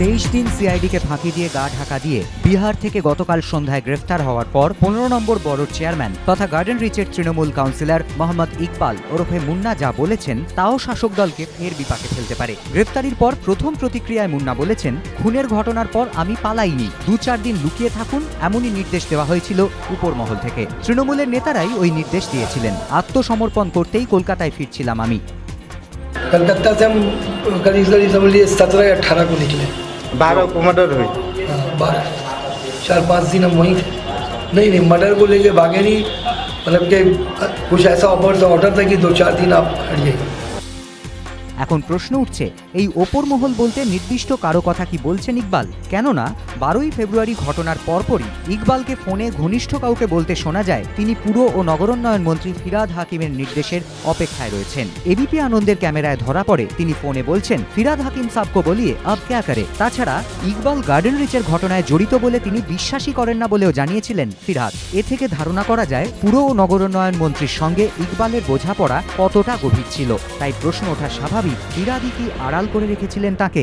23 দিন সিআইডিকে ফাঁকি দিয়ে গা ঢাকা দিয়ে বিহার থেকে গতকাল সন্ধ্যায় গ্রেফতার হওয়ার পর 15 নম্বর বড়োর চেয়ারম্যান তথা গার্ডেন রিচের তৃণমূল কাউন্সিলর মোহাম্মদ ইকবাল ওরফে মুন্না যা বলেছেন তাও শাসক দলকে ফের বিপাকে ফেলতে পারে। গ্রেফতারির পর প্রথম প্রতিক্রিয়ায় মুন্না বলেছেন, খুনের ঘটনার পর আমি পালাইনি, 2-4 দিন লুকিয়ে থাকুন এমনই নির্দেশ দেওয়া হয়েছিল উপর মহল থেকে। তৃণমূলের নেতারাই ওই নির্দেশ দিয়েছিলেন। আত্মসমর্পণ করতেই কলকাতায় ফিরছিলাম আমি। कलकत्ता से हम करीब 17 या 18 को निकले। 12 को मर्डर हुई। 12 4-5 दिन हम वहीं थे। नहीं मर्डर को लेके भागे नहीं, मतलब कि कुछ ऐसा ऑर्डर था कि 2-4 दिन आप हट जाइए। এখন প্রশ্ন উঠছে, এই ওপর মহল বলতে নির্দিষ্ট কারো কথা কি বলছেন ইকবাল? কেননা 12ই ফেব্রুয়ারি ঘটনার পরপরই ইকবালকে ফোনে ঘনিষ্ঠ কাউকে বলতে শোনা যায় তিনি পুর ও নগরোন্নয়ন মন্ত্রী ফিরহাদ হাকিমের নির্দেশের অপেক্ষায় রয়েছেন। এবিপি আনন্দের ক্যামেরায় ধরা পড়ে তিনি ফোনে বলছেন, ফিরহাদ হাকিম সাবকো বলিয়ে আব ক্যা করে। তাছাড়া ইকবাল গার্ডেন রিচের ঘটনায় জড়িত বলে তিনি বিশ্বাসই করেন না বলেও জানিয়েছিলেন ফিরহাদ। এ থেকে ধারণা করা যায় পুর ও নগরোন্নয়ন মন্ত্রীর সঙ্গে ইকবালের বোঝাপড়া কতটা গভীর ছিল। তাই প্রশ্ন ওঠা স্বাভাবিক, ফিরহাদই কি আড়াল করে রেখেছিলেন তাকে?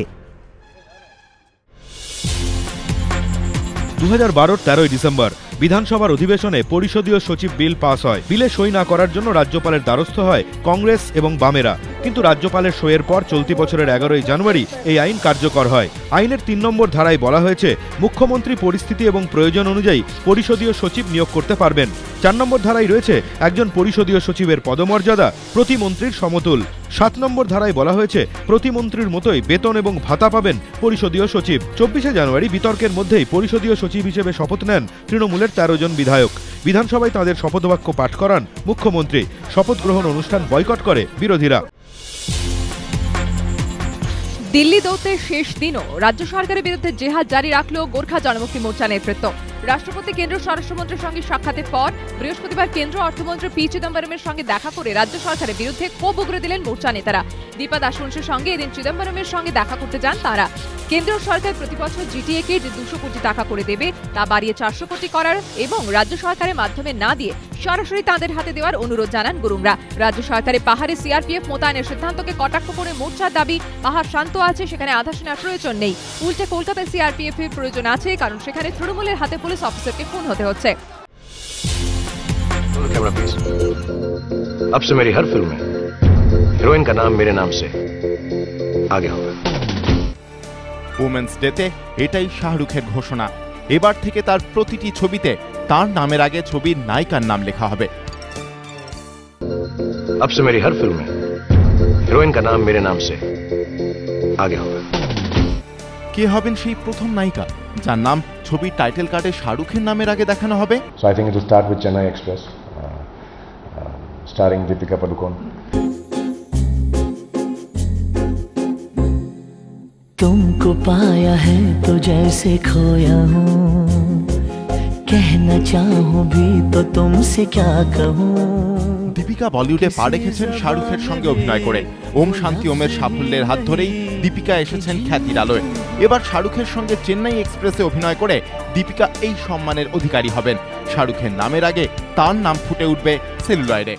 2012 13 ডিসেম্বর বিধানসভার অধিবেশনে পরিষদীয় সচিব বিল পাস হয়। বিলে সই না করার জন্য রাজ্যপালের দ্বারস্থ হয় কংগ্রেস এবং বামেরা, কিন্তু রাজ্যপালের সইয়ের পর চলতি বছরের 11ই জানুয়ারি এই আইন কার্যকর হয়। আইনের 3 নম্বর ধারায় বলা হয়েছে, মুখ্যমন্ত্রী পরিস্থিতি এবং প্রয়োজন অনুযায়ী পরিষদীয় সচিব নিয়োগ করতে পারবেন। 4 নম্বর ধারায় রয়েছে একজন পরিষদীয় সচিবের পদমর্যাদা প্রতিমন্ত্রীর সমতুল। 7 নম্বর ধারায় বলা হয়েছে প্রতিমন্ত্রীর মতোই বেতন এবং ভাতা পাবেন পরিষদীয় সচিব। 24শে জানুয়ারি বিতর্কের মধ্যেই পরিষদীয় সচিব হিসেবে শপথ নেন তৃণমূলের 13 জন বিধায়ক। বিধানসভায় তাঁদের শপথবাক্য পাঠ করান মুখ্যমন্ত্রী। শপথ গ্রহণ অনুষ্ঠান বয়কট করে বিরোধীরা। দিল্লি দৌত্যের শেষ দিনও রাজ্য সরকারের বিরুদ্ধে জেহাদ জারি রাখল গোর্খা জনমুক্তি মোর্চা নেতৃত্ব। রাষ্ট্রপতি কেন্দ্রীয় স্বরাষ্ট্রমন্ত্রীর সঙ্গে সাক্ষাতের পর বৃহস্পতিবার কেন্দ্রীয় অর্থমন্ত্রী পি চিদম্বরমের সঙ্গে দেখা করে রাজ্য সরকারের বিরুদ্ধে ক্ষোভ উগরে দিলেন মোর্চা নেতারা। দীপা দাসবংশীর সঙ্গে এদিন চিদম্বরমের সঙ্গে দেখা করতে যান তারা। কেন্দ্রীয় সরকার প্রতি বছর জিটিএ-কে যে 200 কোটি টাকা করে দেবে তা বাড়িয়ে 400 কোটি করার এবং রাজ্য সরকারের মাধ্যমে না দিয়ে সরাসরি তাঁদের হাতে দেওয়ার অনুরোধ জানান গুরুংরা। রাজ্য সরকারের পাহাড়ে সিআরপিএফ মোতায়েনের সিদ্ধান্তকে কটাক্ষ করে মোর্চার দাবি, পাহাড় শান্ত আছে, সেখানে আধা সেনার প্রয়োজন নেই। উল্টে কলকাতায় সিআরপিএফ এর প্রয়োজন আছে, কারণ সেখানে তৃণমূলের হাতে পুলিশ অফিসারকে খুন হতে হচ্ছে। अब से मेरी हर फिल्म में हीरोइन का नाम मेरे नाम से आगे होगा। ওমেন্স ডেতে এটাই শাহরুখের ঘোষণা। এবার থেকে তার প্রতিটি ছবিতে তার নামের আগে ছবির নায়িকার নাম লেখা হবে। अब से मेरी हर फिल्म में हीरोइन का नाम मेरे नाम से आगे होगा। কে হবেন সেই প্রথম নায়িকা যার নাম ছবির টাইটেল কার্ডে শাহরুখের নামের আগে দেখানো হবে? So I think it will start with Chennai Express, starring Deepika Padukone. तुमको पाया है तो जैसे खोया हूँ, कहना चाहूँ भी तो तुमसे क्या कहूँ। দীপিকা বলিউডে পা রেখেছেন শাহরুখের সঙ্গে অভিনয় করে। ওম শান্তি ওমের সাফল্যের হাত ধরেই দীপিকা এসেছেন খ্যাতির আলোয়। এবার শাহরুখের সঙ্গে চেন্নাই এক্সপ্রেসে অভিনয় করে দীপিকা এই সম্মানের অধিকারী হবেন। শাহরুখের নামের আগে তার নাম ফুটে উঠবে সেলুলয়েডে।